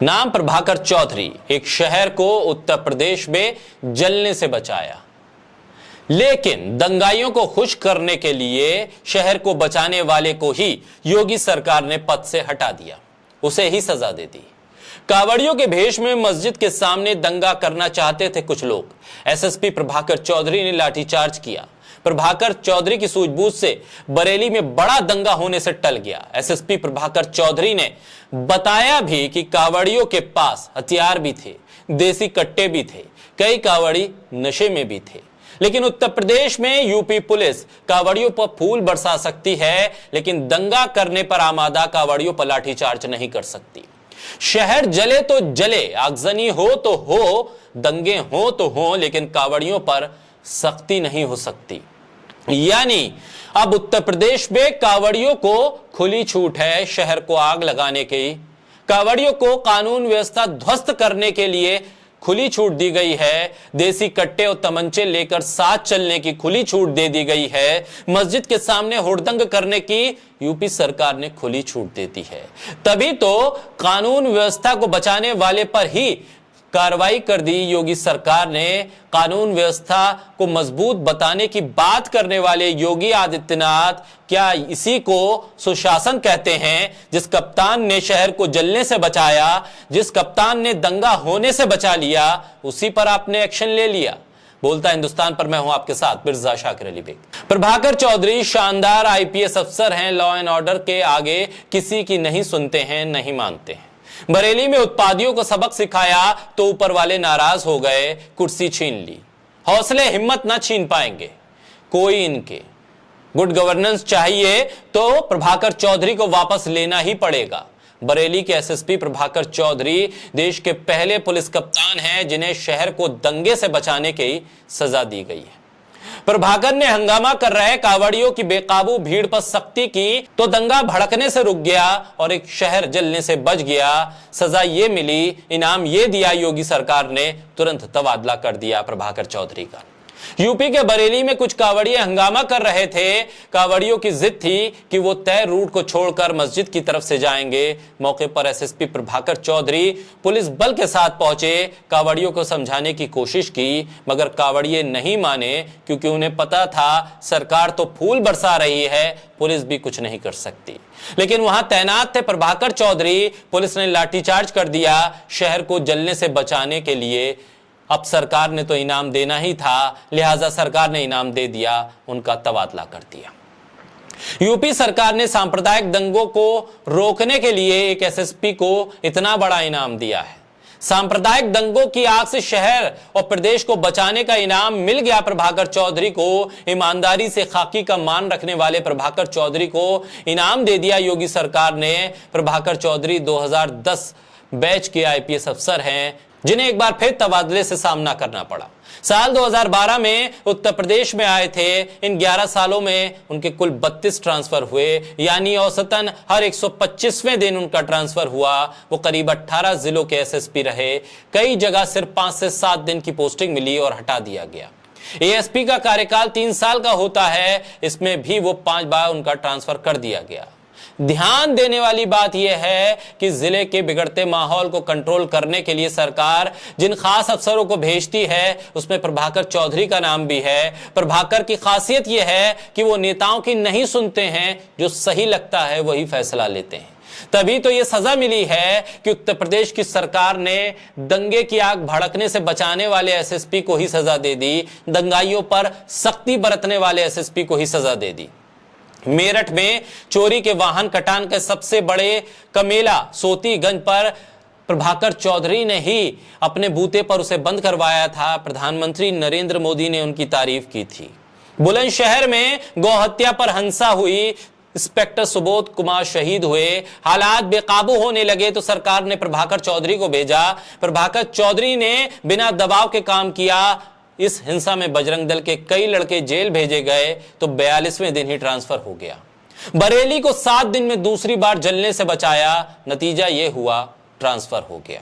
नाम प्रभाकर चौधरी एक शहर को उत्तर प्रदेश में जलने से बचाया, लेकिन दंगाइयों को खुश करने के लिए शहर को बचाने वाले को ही योगी सरकार ने पद से हटा दिया, उसे ही सजा दे दी। कावड़ियों के भेष में मस्जिद के सामने दंगा करना चाहते थे कुछ लोग। एसएसपी प्रभाकर चौधरी ने लाठीचार्ज किया। प्रभाकर चौधरी की सूझबूझ से बरेली में बड़ा दंगा होने से टल गया। एसएसपी प्रभाकर चौधरी ने बताया भी कि कावड़ियों के पास हथियार भी थे, देसी कट्टे भी थे, कई कावड़ी नशे में भी थे। लेकिन उत्तर प्रदेश में यूपी पुलिस कावड़ियों पर फूल बरसा सकती है, लेकिन दंगा करने पर आमादा कावड़ियों पर लाठीचार्ज नहीं कर सकती। शहर जले तो जले, आगजनी हो तो हो, दंगे हो तो हो, लेकिन कावड़ियों पर सख्ती नहीं हो सकती। यानी अब उत्तर प्रदेश में कावड़ियों को खुली छूट है शहर को आग लगाने की। कावड़ियों को कानून व्यवस्था ध्वस्त करने के लिए खुली छूट दी गई है। देसी कट्टे और तमंचे लेकर साथ चलने की खुली छूट दे दी गई है। मस्जिद के सामने हुड़दंग करने की यूपी सरकार ने खुली छूट देती है। तभी तो कानून व्यवस्था को बचाने वाले पर ही कार्रवाई कर दी योगी सरकार ने। कानून व्यवस्था को मजबूत बताने की बात करने वाले योगी आदित्यनाथ क्या इसी को सुशासन कहते हैं? जिस कप्तान ने शहर को जलने से बचाया, जिस कप्तान ने दंगा होने से बचा लिया, उसी पर आपने एक्शन ले लिया। बोलता हिंदुस्तान पर मैं हूं आपके साथ मिर्जा शाकिर अली बेग। प्रभाकर चौधरी शानदार आईपीएस अफसर हैं, लॉ एंड ऑर्डर के आगे किसी की नहीं सुनते हैं, नहीं मानते हैं। बरेली में उत्पादियों को सबक सिखाया तो ऊपर वाले नाराज हो गए, कुर्सी छीन ली। हौसले हिम्मत ना छीन पाएंगे कोई इनके। गुड गवर्नेंस चाहिए तो प्रभाकर चौधरी को वापस लेना ही पड़ेगा। बरेली के एसएसपी प्रभाकर चौधरी देश के पहले पुलिस कप्तान हैं जिन्हें शहर को दंगे से बचाने की सजा दी गई है। प्रभाकर ने हंगामा कर रहे कावड़ियों की बेकाबू भीड़ पर सख्ती की तो दंगा भड़कने से रुक गया और एक शहर जलने से बच गया। सजा ये मिली, इनाम ये दिया योगी सरकार ने, तुरंत तबादला कर दिया प्रभाकर चौधरी का। यूपी के बरेली में कुछ कावड़िए हंगामा कर रहे थे। कावड़ियों की जिद थी कि वो तय रूट को छोड़कर मस्जिद की तरफ से जाएंगे। मौके पर एसएसपी प्रभाकर चौधरी पुलिस बल के साथ पहुंचे, कावड़ियों को समझाने की कोशिश की, मगर कावड़िए नहीं माने क्योंकि उन्हें पता था सरकार तो फूल बरसा रही है, पुलिस भी कुछ नहीं कर सकती। लेकिन वहां तैनात थे प्रभाकर चौधरी। पुलिस ने लाठीचार्ज कर दिया शहर को जलने से बचाने के लिए। अब सरकार ने तो इनाम देना ही था, लिहाजा सरकार ने इनाम दे दिया, उनका तबादला कर दिया। यूपी सरकार ने सांप्रदायिक दंगों को रोकने के लिए एक एसएसपी को इतना बड़ा इनाम दिया है। सांप्रदायिक दंगों की आग से शहर और प्रदेश को बचाने का इनाम मिल गया प्रभाकर चौधरी को। ईमानदारी से खाकी का मान रखने वाले प्रभाकर चौधरी को इनाम दे दिया योगी सरकार ने। प्रभाकर चौधरी 2010 बैच के आईपीएस अफसर हैं जिन्हें एक बार फिर तबादले से सामना करना पड़ा। साल 2012 में उत्तर प्रदेश में आए थे। इन 11 सालों में उनके कुल 32 ट्रांसफर हुए, यानी औसतन हर 125वें दिन उनका ट्रांसफर हुआ। वो करीब 18 जिलों के एसएसपी रहे। कई जगह सिर्फ 5 से 7 दिन की पोस्टिंग मिली और हटा दिया गया। एएसपी का कार्यकाल 3 साल का होता है, इसमें भी वो 5 बार उनका ट्रांसफर कर दिया गया। ध्यान देने वाली बात यह है कि जिले के बिगड़ते माहौल को कंट्रोल करने के लिए सरकार जिन खास अफसरों को भेजती है उसमें प्रभाकर चौधरी का नाम भी है। प्रभाकर की खासियत यह है कि वो नेताओं की नहीं सुनते हैं, जो सही लगता है वही फैसला लेते हैं। तभी तो ये सजा मिली है कि उत्तर प्रदेश की सरकार ने दंगे की आग भड़कने से बचाने वाले एसएसपी को ही सजा दे दी, दंगाइयों पर सख्ती बरतने वाले एसएसपी को ही सजा दे दी। मेरठ में चोरी के वाहन कटान के सबसे बड़े कमेला सोतीगंज पर प्रभाकर चौधरी ने ही अपने बूते पर उसे बंद करवाया था। प्रधानमंत्री नरेंद्र मोदी ने उनकी तारीफ की थी। बुलंदशहर में गौहत्या पर हिंसा हुई, इंस्पेक्टर सुबोध कुमार शहीद हुए, हालात बेकाबू होने लगे तो सरकार ने प्रभाकर चौधरी को भेजा। प्रभाकर चौधरी ने बिना दबाव के काम किया। इस हिंसा में बजरंग दल के कई लड़के जेल भेजे गए तो 42वें दिन ही ट्रांसफर हो गया। बरेली को 7 दिन में दूसरी बार जलने से बचाया, नतीजा यह हुआ ट्रांसफर हो गया।